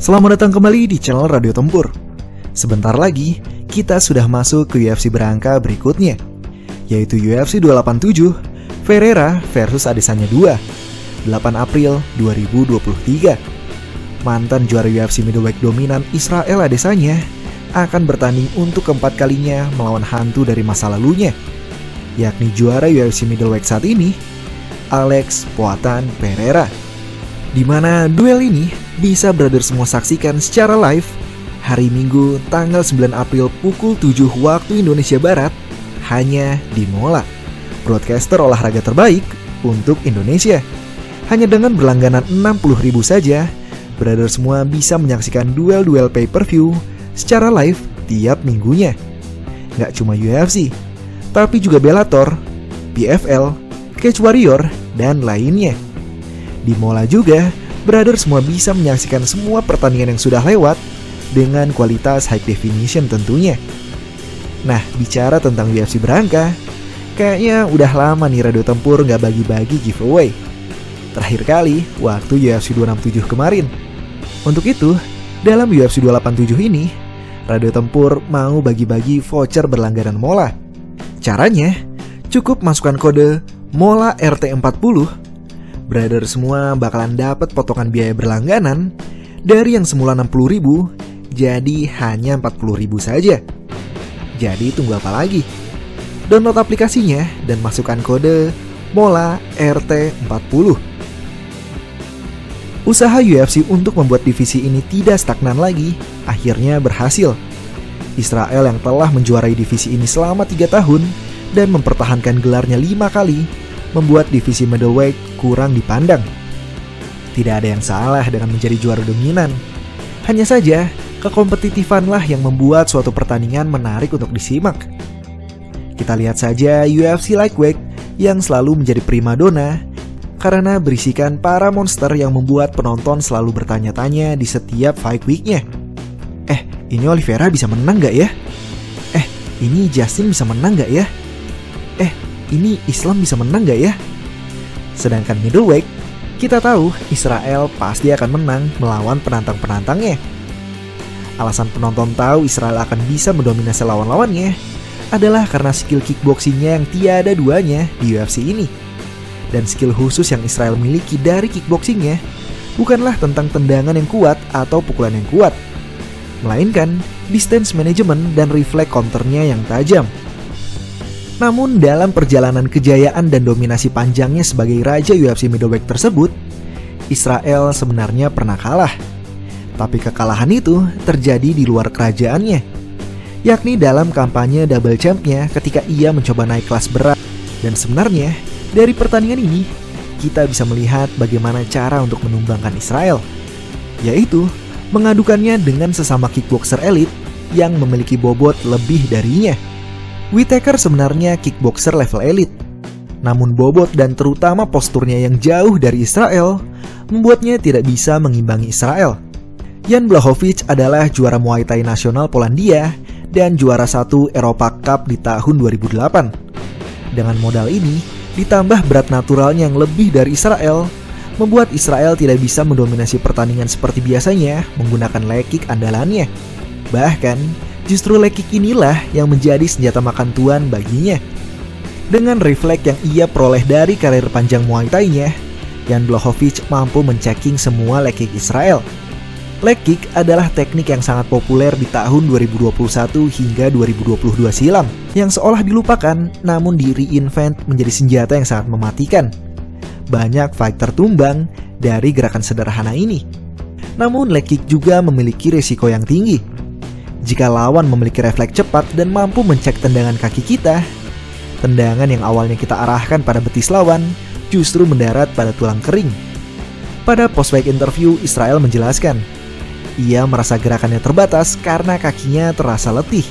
Selamat datang kembali di channel Radio Tempur. Sebentar lagi, kita sudah masuk ke UFC berangka berikutnya, yaitu UFC 287 Ferreira versus Adesanya 2, 8 April 2023. Mantan juara UFC middleweight dominan Israel Adesanya akan bertanding untuk keempat kalinya melawan hantu dari masa lalunya, yakni juara UFC middleweight saat ini, Alex Poatan Pereira. Di mana duel ini bisa brother semua saksikan secara live hari Minggu tanggal 9 April pukul 7 waktu Indonesia Barat hanya di Mola, broadcaster olahraga terbaik untuk Indonesia. Hanya dengan berlangganan 60.000 saja, brother semua bisa menyaksikan duel-duel pay-per-view secara live tiap minggunya. Gak cuma UFC, tapi juga Bellator, PFL, Cage Warrior, dan lainnya. Di Mola juga, brother semua bisa menyaksikan semua pertandingan yang sudah lewat dengan kualitas high definition tentunya. Nah, bicara tentang UFC berangka, kayaknya udah lama nih Radio Tempur nggak bagi-bagi giveaway. Terakhir kali, waktu UFC 267 kemarin. Untuk itu, dalam UFC 287 ini, Radio Tempur mau bagi-bagi voucher berlangganan Mola. Caranya, cukup masukkan kode MOLA RT40. Brother semua bakalan dapat potongan biaya berlangganan dari yang semula 60.000 jadi hanya 40.000 saja. Jadi tunggu apa lagi? Download aplikasinya dan masukkan kode MOLA RT40. Usaha UFC untuk membuat divisi ini tidak stagnan lagi akhirnya berhasil. Israel yang telah menjuarai divisi ini selama 3 tahun dan mempertahankan gelarnya 5 kali membuat divisi middleweight kurang dipandang. Tidak ada yang salah dengan menjadi juara dominan. Hanya saja, kekompetitifanlah yang membuat suatu pertandingan menarik untuk disimak. Kita lihat saja UFC Lightweight yang selalu menjadi primadona karena berisikan para monster yang membuat penonton selalu bertanya-tanya di setiap fight weeknya. Ini Oliveira bisa menang gak ya? Ini Justin bisa menang gak ya? Ini Islam bisa menang gak ya? Sedangkan middleweight, kita tahu Israel pasti akan menang melawan penantang-penantangnya. Alasan penonton tahu Israel akan bisa mendominasi lawan-lawannya adalah karena skill kickboxingnya yang tiada duanya di UFC ini. Dan skill khusus yang Israel miliki dari kickboxingnya bukanlah tentang tendangan yang kuat atau pukulan yang kuat, melainkan distance management dan refleks counternya yang tajam. Namun dalam perjalanan kejayaan dan dominasi panjangnya sebagai raja UFC middleweight tersebut, Israel sebenarnya pernah kalah. Tapi kekalahan itu terjadi di luar kerajaannya, yakni dalam kampanye double champ-nya ketika ia mencoba naik kelas berat. Dan sebenarnya dari pertandingan ini kita bisa melihat bagaimana cara untuk menumbangkan Israel, yaitu mengadukannya dengan sesama kickboxer elit yang memiliki bobot lebih darinya. Whittaker sebenarnya kickboxer level elit, namun bobot dan terutama posturnya yang jauh dari Israel membuatnya tidak bisa mengimbangi Israel. Jan Blachowicz adalah juara Muay Thai nasional Polandia dan juara 1 Eropa Cup di tahun 2008. Dengan modal ini, ditambah berat naturalnya yang lebih dari Israel, membuat Israel tidak bisa mendominasi pertandingan seperti biasanya menggunakan leg kick andalannya. Bahkan, justru leg kick inilah yang menjadi senjata makan tuan baginya. Dengan refleks yang ia peroleh dari karir panjang Muay Thai-nya, Jan Blachowicz mampu mencekking semua leg kick Israel. Leg kick adalah teknik yang sangat populer di tahun 2021 hingga 2022 silam, yang seolah dilupakan namun di-reinvent menjadi senjata yang sangat mematikan. Banyak fighter tumbang dari gerakan sederhana ini. Namun leg kick juga memiliki risiko yang tinggi. Jika lawan memiliki refleks cepat dan mampu mencek tendangan kaki kita, tendangan yang awalnya kita arahkan pada betis lawan justru mendarat pada tulang kering. Pada post-fight interview, Israel menjelaskan, ia merasa gerakannya terbatas karena kakinya terasa letih,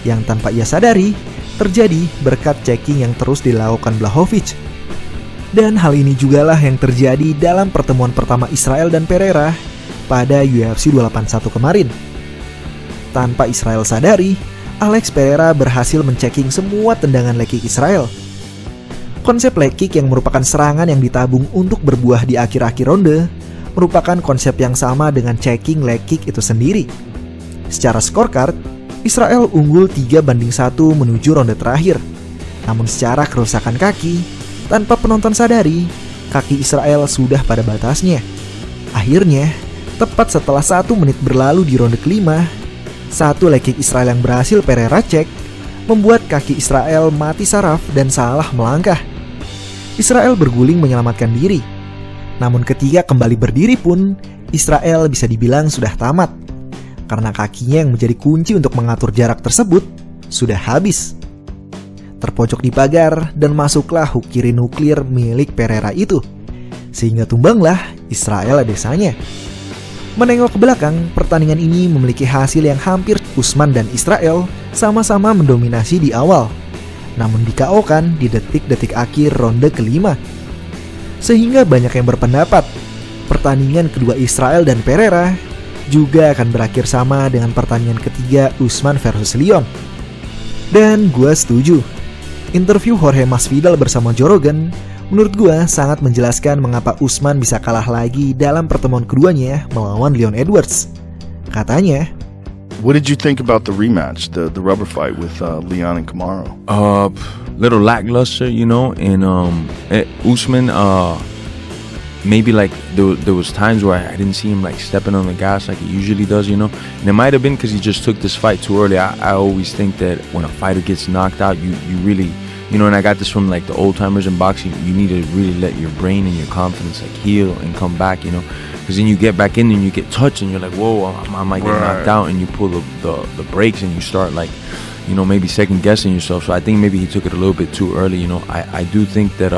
yang tanpa ia sadari terjadi berkat checking yang terus dilakukan Blachowicz. Dan hal ini jugalah yang terjadi dalam pertemuan pertama Israel dan Pereira pada UFC 281 kemarin. Tanpa Israel sadari, Alex Pereira berhasil men-checking semua tendangan leg kick Israel. Konsep leg kick yang merupakan serangan yang ditabung untuk berbuah di akhir-akhir ronde merupakan konsep yang sama dengan checking leg kick itu sendiri. Secara scorecard, Israel unggul 3-1 menuju ronde terakhir. Namun secara kerusakan kaki, tanpa penonton sadari, kaki Israel sudah pada batasnya. Akhirnya, tepat setelah 1 menit berlalu di ronde kelima, satu leg kick Israel yang berhasil Pereira cek membuat kaki Israel mati saraf dan salah melangkah. Israel berguling menyelamatkan diri. Namun ketika kembali berdiri pun, Israel bisa dibilang sudah tamat. Karena kakinya yang menjadi kunci untuk mengatur jarak tersebut sudah habis. Terpojok di pagar dan masuklah hook kiri nuklir milik Pereira itu. Sehingga tumbanglah Israel desanya. Menengok ke belakang, pertandingan ini memiliki hasil yang hampir Usman dan Israel sama-sama mendominasi di awal, namun di-KO-kan di detik-detik akhir ronde kelima. Sehingga banyak yang berpendapat, pertandingan kedua Israel dan Pereira juga akan berakhir sama dengan pertandingan ketiga Usman versus Leon. Dan gue setuju. Interview Jorge Masvidal bersama Joe Rogan menurut gue sangat menjelaskan mengapa Usman bisa kalah lagi dalam pertemuan keduanya melawan Leon Edwards. Katanya, "What did you think about the rematch, the rubber fight with Leon and Kamaru?" Little lackluster, you know, and Usman, maybe like there was times where I didn't see him like stepping on the gas like he usually does, you know. And it might have been because he just took this fight too early. I always think that when a fighter gets knocked out, you really, you know, and I got this from like the old timers in boxing, you need to really let your brain and your confidence like heal and come back, you know, because then you get back in and you get touched and you're like, whoa, I might get knocked out, and you pull the brakes and you start like, you know, maybe second guessing yourself. So I think maybe he took it a little bit too early, you know. I do think that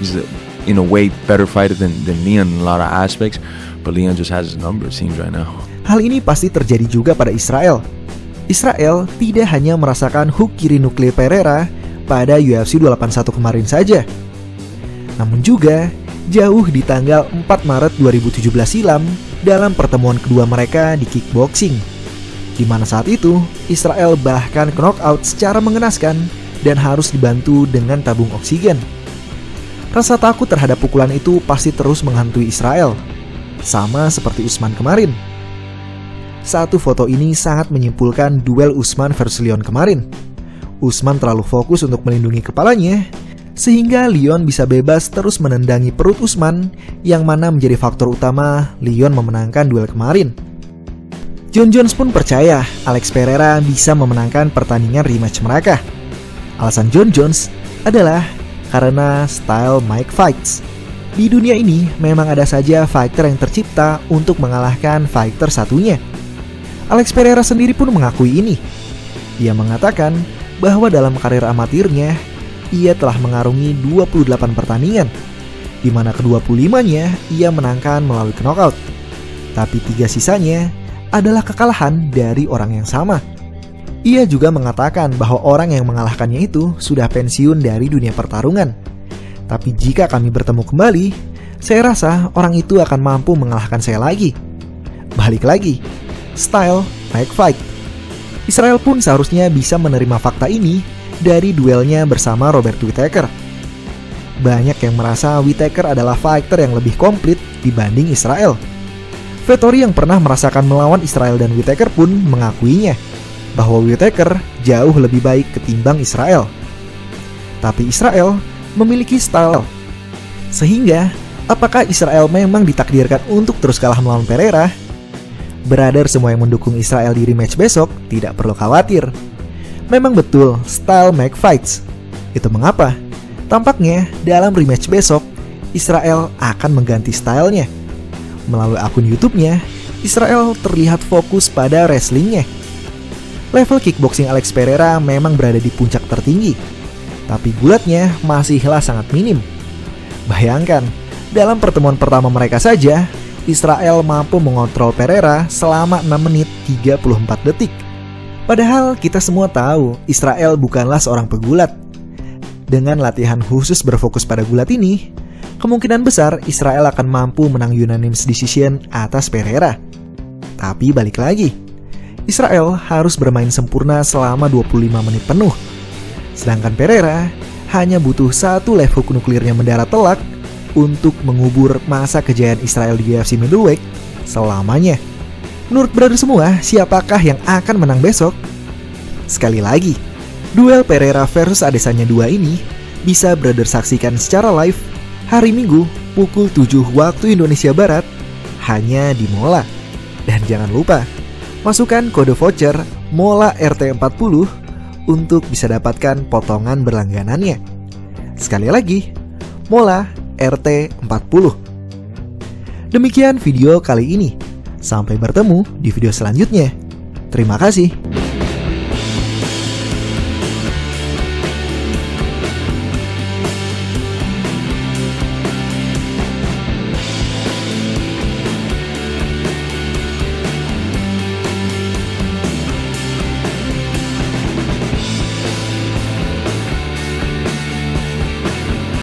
he's in a way better fighter than Leon in a lot of aspects, but Leon just has his number, it seems right now. Hal ini pasti terjadi juga pada Israel. Israel tidak hanya merasakan hook kiri nuklir Pereira pada UFC 281 kemarin saja, namun juga jauh di tanggal 4 Maret 2017 silam dalam pertemuan kedua mereka di kickboxing, di mana saat itu Israel bahkan knockout secara mengenaskan dan harus dibantu dengan tabung oksigen. Rasa takut terhadap pukulan itu pasti terus menghantui Israel, sama seperti Usman kemarin. Satu foto ini sangat menyimpulkan duel Usman versus Leon kemarin. Usman terlalu fokus untuk melindungi kepalanya, sehingga Leon bisa bebas terus menendangi perut Usman, yang mana menjadi faktor utama Leon memenangkan duel kemarin. Jon Jones pun percaya Alex Pereira bisa memenangkan pertandingan rematch mereka. Alasan Jon Jones adalah karena style Mike Fights. Di dunia ini memang ada saja fighter yang tercipta untuk mengalahkan fighter satunya. Alex Pereira sendiri pun mengakui ini. Dia mengatakan bahwa dalam karir amatirnya, ia telah mengarungi 28 pertandingan, di mana ke-25-nya ia menangkan melalui knockout. Tapi 3 sisanya adalah kekalahan dari orang yang sama. Ia juga mengatakan bahwa orang yang mengalahkannya itu sudah pensiun dari dunia pertarungan. Tapi jika kami bertemu kembali, saya rasa orang itu akan mampu mengalahkan saya lagi. Balik lagi, style Mike Fight. Israel pun seharusnya bisa menerima fakta ini dari duelnya bersama Robert Whittaker. Banyak yang merasa Whittaker adalah fighter yang lebih komplit dibanding Israel. Vettori yang pernah merasakan melawan Israel dan Whittaker pun mengakuinya bahwa Whittaker jauh lebih baik ketimbang Israel. Tapi Israel memiliki style. Sehingga, apakah Israel memang ditakdirkan untuk terus kalah melawan Pereira? Brother semua yang mendukung Israel di rematch besok tidak perlu khawatir. Memang betul style Mike Fights. Itu mengapa? Tampaknya dalam rematch besok, Israel akan mengganti stylenya. Melalui akun YouTube-nya, Israel terlihat fokus pada wrestlingnya. Level kickboxing Alex Pereira memang berada di puncak tertinggi. tapi gulatnya masihlah sangat minim. Bayangkan, dalam pertemuan pertama mereka saja, Israel mampu mengontrol Pereira selama 6 menit 34 detik. Padahal kita semua tahu Israel bukanlah seorang pegulat. Dengan latihan khusus berfokus pada gulat ini, kemungkinan besar Israel akan mampu menang unanimous decision atas Pereira. Tapi balik lagi, Israel harus bermain sempurna selama 25 menit penuh. Sedangkan Pereira hanya butuh 1 left hook nuklirnya mendarat telak untuk mengubur masa kejayaan Israel di UFC middleweight selamanya. Menurut brother semua, siapakah yang akan menang besok? Sekali lagi, duel Pereira versus Adesanya 2 ini bisa brother saksikan secara live hari Minggu pukul 7 waktu Indonesia Barat hanya di Mola. Dan jangan lupa, masukkan kode voucher Mola RT40 untuk bisa dapatkan potongan berlangganannya. Sekali lagi, Mola RT40. Demikian video kali ini. Sampai bertemu di video selanjutnya. Terima kasih.